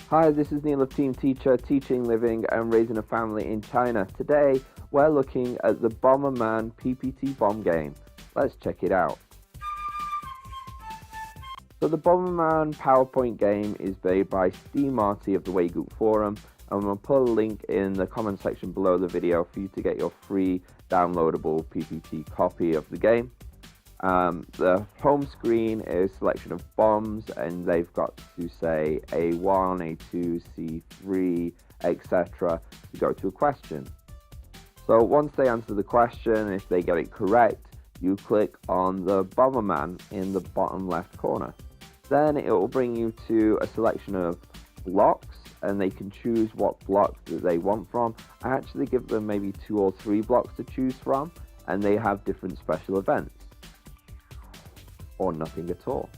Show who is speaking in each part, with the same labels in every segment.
Speaker 1: Hi, this is Neil of Team Teacher, teaching, living and raising a family in China. Today, we're looking at the Bomberman PPT bomb game. Let's check it out. So the Bomberman PowerPoint game is made by Steve Marty of the Weigoop Forum, and I'm going to put a link in the comment section below the video for you to get your free downloadable PPT copy of the game. The home screen is a selection of bombs, and they've got to say A1, A2, C3, etc. to go to a question. So once they answer the question, if they get it correct, you click on the Bomberman in the bottom left corner. Then it will bring you to a selection of blocks, and they can choose what block that they want from. I actually give them maybe 2 or 3 blocks to choose from, and they have different special events. Or nothing at all.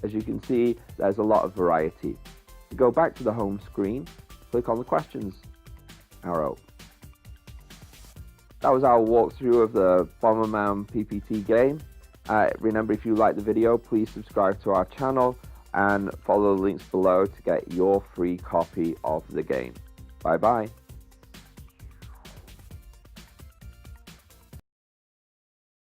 Speaker 1: As you can see, there's a lot of variety. To go back to the home screen, click on the questions arrow. That was our walkthrough of the Bomberman PPT game. Remember, if you like the video, please subscribe to our channel and follow the links below to get your free copy of the game. Bye bye.